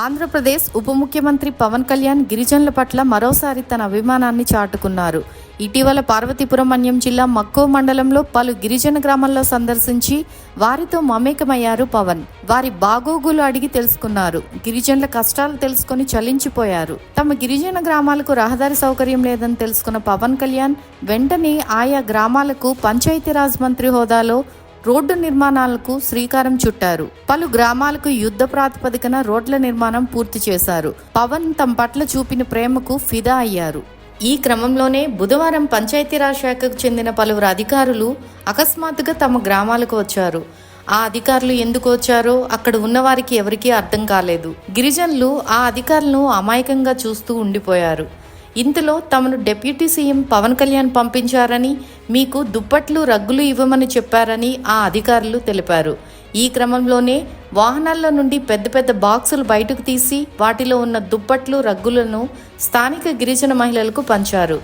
ఆంధ్రప్రదేశ్ ఉప ముఖ్యమంత్రి పవన్ కళ్యాణ్ గిరిజనుల పట్ల మరోసారి తన అభిమానాన్ని చాటుకున్నారు. ఇటీవల పార్వతీపురం మన్యం జిల్లా మక్కువ మండలంలో పలు గిరిజన గ్రామాల్లో సందర్శించి వారితో మమేకమయ్యారు పవన్. వారి బాగోగులు అడిగి తెలుసుకున్నారు. గిరిజనుల కష్టాలు తెలుసుకుని చలించిపోయారు. తమ గిరిజన గ్రామాలకు రహదారి సౌకర్యం లేదని తెలుసుకున్న పవన్ కళ్యాణ్ వెంటనే ఆయా గ్రామాలకు పంచాయతీరాజ్ మంత్రి హోదాలో రోడ్డు నిర్మాణాలకు శ్రీకారం చుట్టారు. పలు గ్రామాలకు యుద్ధ ప్రాతిపదికన రోడ్ల నిర్మాణం పూర్తి చేశారు. పవన్ తమ పట్ల చూపిన ప్రేమకు ఫిదా అయ్యారు. ఈ క్రమంలోనే బుధవారం పంచాయతీరాజ్ శాఖకు చెందిన పలువురు అధికారులు అకస్మాత్తుగా తమ గ్రామాలకు వచ్చారు. ఆ అధికారులు ఎందుకు వచ్చారో అక్కడ ఉన్నవారికి ఎవరికీ అర్థం కాలేదు. గిరిజనులు ఆ అధికారులను అమాయకంగా చూస్తూ ఉండిపోయారు. ఇంతలో తమను డిప్యూటీ సీఎం పవన్ కళ్యాణ్ పంపించారని, మీకు దుప్పట్లు రగ్గులు ఇవ్వమని చెప్పారని ఆ అధికారులు తెలిపారు. ఈ క్రమంలోనే వాహనాల్లో నుండి పెద్ద పెద్ద బాక్సులు బయటకు తీసి వాటిలో ఉన్న దుప్పట్లు రగ్గులను స్థానిక గిరిజన మహిళలకు పంచారు.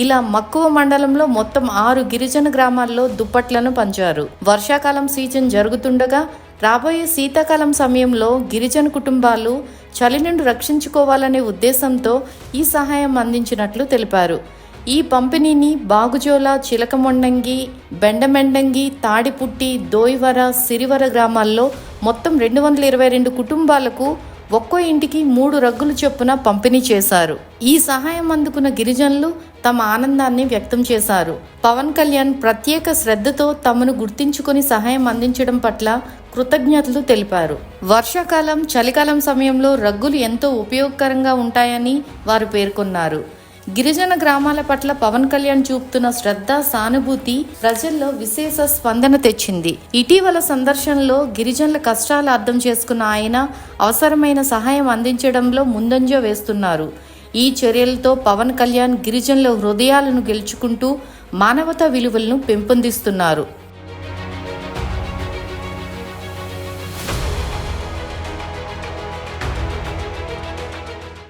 ఇలా మక్కువ మండలంలో మొత్తం 6 గిరిజన గ్రామాల్లో దుప్పట్లను పంచారు. వర్షాకాలం సీజన్ జరుగుతుండగా రాబోయే శీతాకాలం సమయంలో గిరిజన కుటుంబాలు చలి నుండి రక్షించుకోవాలనే ఉద్దేశంతో ఈ సహాయం అందించినట్లు తెలిపారు. ఈ పంపిణీని బాగుజోల, చిలకమొండంగి, బెండమెండంగి, తాడిపుట్టి, దోయివర, సిరివర గ్రామాల్లో మొత్తం 222 కుటుంబాలకు ఒక్కో ఇంటికి 3 రగ్గులు చొప్పున పంపిణీ చేశారు. ఈ సహాయం అందుకున్న గిరిజనులు తమ ఆనందాన్ని వ్యక్తం చేశారు. పవన్ కళ్యాణ్ ప్రత్యేక శ్రద్ధతో తమను గుర్తించుకొని సహాయం అందించడం పట్ల కృతజ్ఞతలు తెలిపారు. వర్షాకాలం, చలికాలం సమయంలో రగ్గులు ఎంతో ఉపయోగకరంగా ఉంటాయని వారు పేర్కొన్నారు. గిరిజన గ్రామాల పట్ల పవన్ కళ్యాణ్ చూపుతున్న శ్రద్ధ, సానుభూతి ప్రజల్లో విశేష స్పందన తెచ్చింది. ఇటీవల సందర్శనలో గిరిజనుల కష్టాలు అర్థం చేసుకున్న ఆయన అవసరమైన సహాయం అందించడంలో ముందంజ వేస్తున్నారు. ఈ చర్యలతో పవన్ కళ్యాణ్ గిరిజనుల హృదయాలను గెలుచుకుంటూ మానవతా విలువలను పెంపొందిస్తున్నారు.